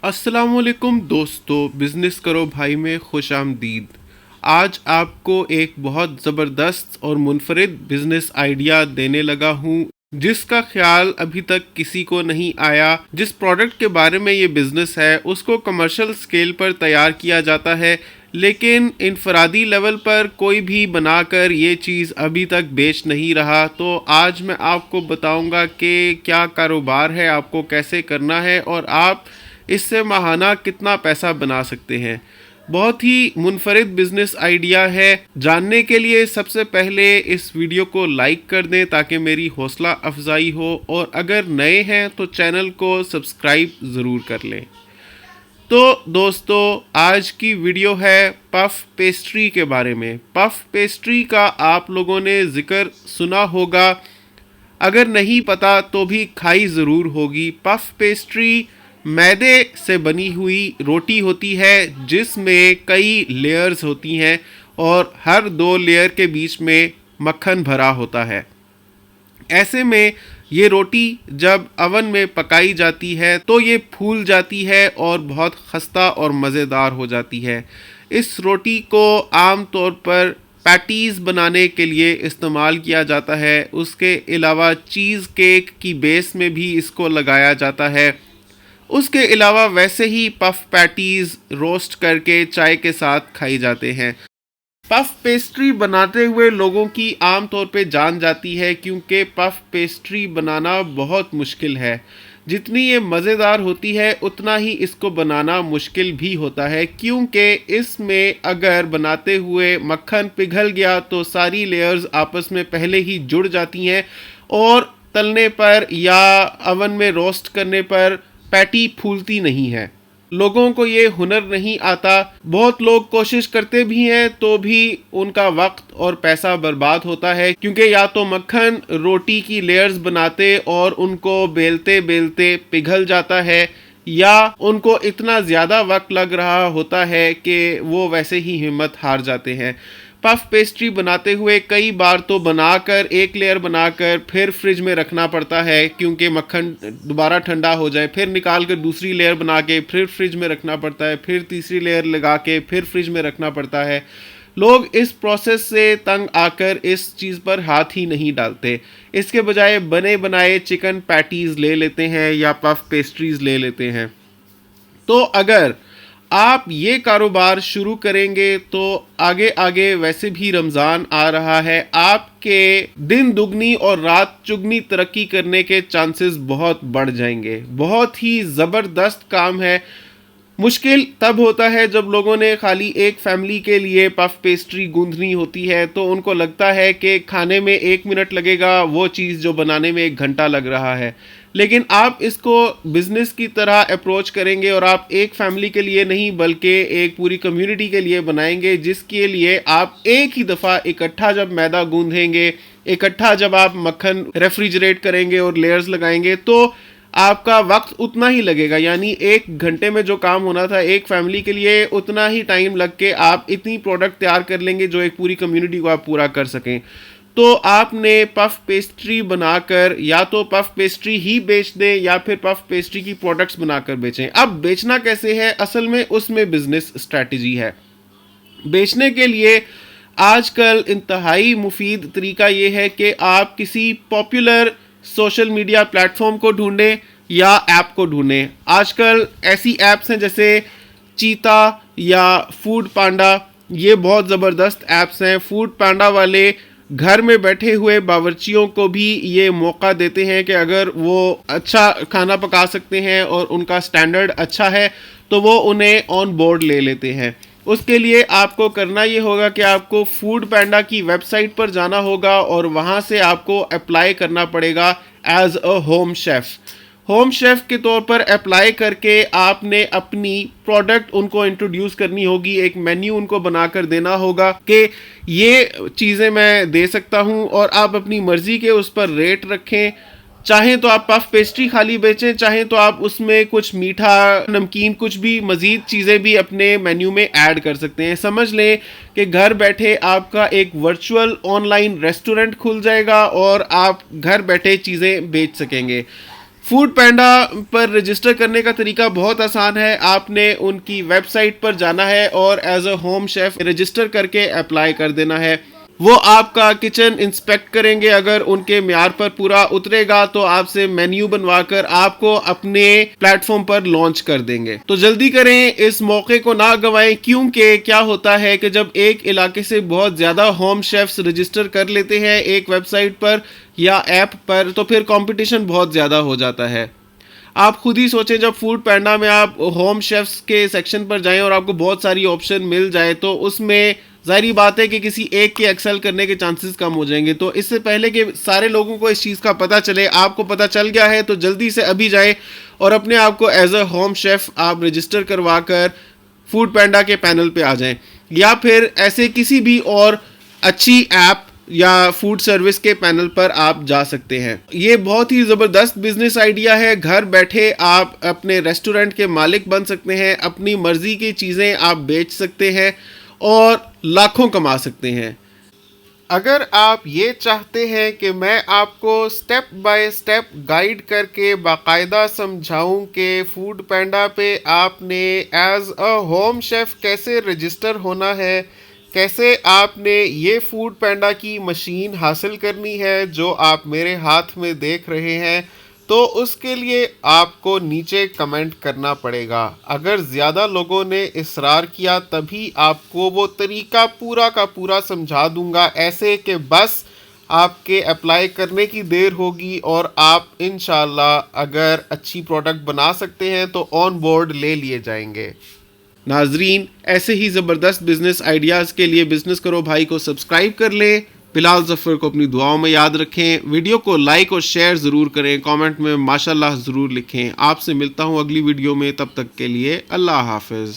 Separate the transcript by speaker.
Speaker 1: अस्सलामुअलैकुम दोस्तों, बिज़नेस करो भाई में खुश आमदीद। आज आपको एक बहुत ज़बरदस्त और मुनफरिद बिज़नेस आइडिया देने लगा हूँ, जिसका ख्याल अभी तक किसी को नहीं आया। जिस प्रोडक्ट के बारे में ये बिज़नेस है उसको कमर्शियल स्केल पर तैयार किया जाता है, लेकिन इनफरादी लेवल पर कोई भी बनाकर ये चीज़ अभी तक बेच नहीं रहा। तो आज मैं आपको बताऊंगा कि क्या कारोबार है, आपको कैसे करना है और आप इससे माहाना कितना पैसा बना सकते हैं। बहुत ही मुनफरिद बिजनेस आइडिया है। जानने के लिए सबसे पहले इस वीडियो को लाइक कर दें ताकि मेरी हौसला अफजाई हो, और अगर नए हैं तो चैनल को सब्सक्राइब ज़रूर कर लें। तो दोस्तों, आज की वीडियो है पफ पेस्ट्री के बारे में। पफ पेस्ट्री का आप लोगों ने ज़िक्र सुना होगा, अगर नहीं पता तो भी खाई ज़रूर होगी। पफ पेस्ट्री मैदे से बनी हुई रोटी होती है जिसमें कई लेयर्स होती हैं और हर दो लेयर के बीच में मक्खन भरा होता है। ऐसे में ये रोटी जब अवन में पकाई जाती है तो ये फूल जाती है और बहुत खस्ता और मज़ेदार हो जाती है। इस रोटी को आम तौर पर पैटीज़ बनाने के लिए इस्तेमाल किया जाता है। उसके अलावा चीज़ केक की बेस में भी इसको लगाया जाता है। उसके अलावा वैसे ही पफ पैटीज़ रोस्ट करके चाय के साथ खाई जाते हैं। पफ पेस्ट्री बनाते हुए लोगों की आम तौर पे जान जाती है, क्योंकि पफ पेस्ट्री बनाना बहुत मुश्किल है। जितनी ये मज़ेदार होती है उतना ही इसको बनाना मुश्किल भी होता है, क्योंकि इसमें अगर बनाते हुए मक्खन पिघल गया तो सारी लेयर्स आपस में पहले ही जुड़ जाती हैं और तलने पर या अवन में रोस्ट करने पर पैटी फूलती नहीं है। लोगों को ये हुनर नहीं आता। बहुत लोग कोशिश करते भी हैं तो भी उनका वक्त और पैसा बर्बाद होता है, क्योंकि या तो मक्खन रोटी की लेयर्स बनाते और उनको बेलते बेलते पिघल जाता है, या उनको इतना ज़्यादा वक्त लग रहा होता है कि वो वैसे ही हिम्मत हार जाते हैं। पफ पेस्ट्री बनाते हुए कई बार तो बनाकर एक लेयर बनाकर फिर फ्रिज में रखना पड़ता है, क्योंकि मक्खन दोबारा ठंडा हो जाए, फिर निकाल कर दूसरी लेयर बना के फिर फ्रिज में रखना पड़ता है, फिर तीसरी लेयर लगा के फिर फ्रिज में रखना पड़ता है। लोग इस प्रोसेस से तंग आकर इस चीज़ पर हाथ ही नहीं डालते। इसके बजाय बने बनाए चिकन पैटीज़ ले लेते हैं या पफ पेस्ट्रीज़ ले लेते हैं। तो अगर आप ये कारोबार शुरू करेंगे तो आगे आगे वैसे भी रमज़ान आ रहा है, आपके दिन दुगनी और रात चुगनी तरक्की करने के चांसेस बहुत बढ़ जाएंगे। बहुत ही ज़बरदस्त काम है। मुश्किल तब होता है जब लोगों ने खाली एक फैमिली के लिए पफ पेस्ट्री गूंथनी होती है, तो उनको लगता है कि खाने में 1 मिनट लगेगा, वो चीज़ जो बनाने में 1 घंटा लग रहा है। लेकिन आप इसको बिजनेस की तरह अप्रोच करेंगे और आप एक फैमिली के लिए नहीं बल्कि एक पूरी कम्युनिटी के लिए बनाएंगे, जिसके लिए आप एक ही दफ़ा इकट्ठा जब मैदा गूंदेंगे, इकट्ठा जब आप मक्खन रेफ्रिजरेट करेंगे और लेयर्स लगाएंगे, तो आपका वक्त उतना ही लगेगा। यानी 1 घंटे में जो काम होना था एक फैमिली के लिए, उतना ही टाइम लग के आप इतनी प्रोडक्ट तैयार कर लेंगे जो एक पूरी कम्युनिटी को आप पूरा कर सकें। तो आपने पफ पेस्ट्री बनाकर या तो पफ पेस्ट्री ही बेच दें या फिर पफ पेस्ट्री की प्रोडक्ट्स बनाकर बेचें। अब बेचना कैसे है, असल में उसमें बिजनेस स्ट्रैटेजी है। बेचने के लिए आजकल इंतहाई मुफीद तरीका ये है कि आप किसी पॉपुलर सोशल मीडिया प्लेटफॉर्म को ढूंढें या ऐप को ढूंढें। आजकल ऐसी ऐप्स हैं जैसे चीता या फूड पांडा, ये बहुत ज़बरदस्त ऐप्स हैं। फूड पांडा वाले घर में बैठे हुए बावर्चियों को भी ये मौका देते हैं कि अगर वो अच्छा खाना पका सकते हैं और उनका स्टैंडर्ड अच्छा है तो वो उन्हें ऑन बोर्ड ले लेते हैं। उसके लिए आपको करना ये होगा कि आपको फूड पैंडा की वेबसाइट पर जाना होगा और वहाँ से आपको अप्लाई करना पड़ेगा as a home chef. Home chef के तौर पर अप्लाई करके आपने अपनी प्रोडक्ट उनको इंट्रोड्यूस करनी होगी, एक मेन्यू उनको बनाकर देना होगा कि ये चीज़ें मैं दे सकता हूँ, और आप अपनी मर्ज़ी के उस पर रेट रखें। चाहें तो आप पफ पेस्ट्री खाली बेचें, चाहें तो आप उसमें कुछ मीठा नमकीन कुछ भी मज़ीद चीज़ें भी अपने मेन्यू में ऐड कर सकते हैं। समझ लें कि घर बैठे आपका एक वर्चुअल ऑनलाइन रेस्टोरेंट खुल जाएगा और आप घर बैठे चीज़ें बेच सकेंगे। फूड पैंडा पर रजिस्टर करने का तरीका बहुत आसान है। आपने उनकी वेबसाइट पर जाना है और as a home chef register करके अप्लाई कर देना है। वो आपका किचन इंस्पेक्ट करेंगे, अगर उनके म्यार पर पूरा उतरेगा तो आपसे मेन्यू बनवाकर आपको अपने प्लेटफॉर्म पर लॉन्च कर देंगे। तो जल्दी करें, इस मौके को ना गंवाएं, क्योंकि क्या होता है कि जब एक इलाके से बहुत ज़्यादा होम शेफ्स रजिस्टर कर लेते हैं एक वेबसाइट पर या ऐप पर, तो फिर कंपटीशन बहुत ज़्यादा हो जाता है। आप खुद ही सोचें, जब फूड पैंडा में आप होम शेफ्स के सेक्शन पर जाएं और आपको बहुत सारी ऑप्शन मिल जाए तो उसमें जाहिर बात है कि किसी एक के एक्सेल करने के चांसेस कम हो जाएंगे। तो इससे पहले कि सारे लोगों को इस चीज़ का पता चले, आपको पता चल गया है तो जल्दी से अभी जाएं और अपने आप को एज अ होम शेफ आप रजिस्टर करवा कर फूड पैंडा के पैनल पे आ जाएं, या फिर ऐसे किसी भी और अच्छी ऐप या फूड सर्विस के पैनल पर आप जा सकते हैं। ये बहुत ही ज़बरदस्त बिजनेस आइडिया है। घर बैठे आप अपने रेस्टोरेंट के मालिक बन सकते हैं, अपनी मर्जी की चीज़ें आप बेच सकते हैं और लाखों कमा सकते हैं। अगर आप ये चाहते हैं कि मैं आपको स्टेप बाय स्टेप गाइड करके बाकायदा समझाऊं कि फूड पैंडा पे आपने एज अ होम शेफ कैसे रजिस्टर होना है, कैसे आपने ये फूड पैंडा की मशीन हासिल करनी है जो आप मेरे हाथ में देख रहे हैं, तो उसके लिए आपको नीचे कमेंट करना पड़ेगा। अगर ज़्यादा लोगों ने इसरार किया तभी आपको वो तरीका पूरा का पूरा समझा दूंगा, ऐसे कि बस आपके अप्लाई करने की देर होगी और आप इंशाल्लाह अगर अच्छी प्रोडक्ट बना सकते हैं तो ऑन बोर्ड ले लिए जाएंगे। नाजरीन, ऐसे ही ज़बरदस्त बिजनेस आइडियाज़ के लिए बिजनेस करो भाई को सब्सक्राइब कर लें। बिलाल ज़फ़र को अपनी दुआओं में याद रखें। वीडियो को लाइक और शेयर ज़रूर करें। कमेंट में माशाल्लाह ज़रूर लिखें। आपसे मिलता हूँ अगली वीडियो में, तब तक के लिए अल्लाह हाफ़िज़।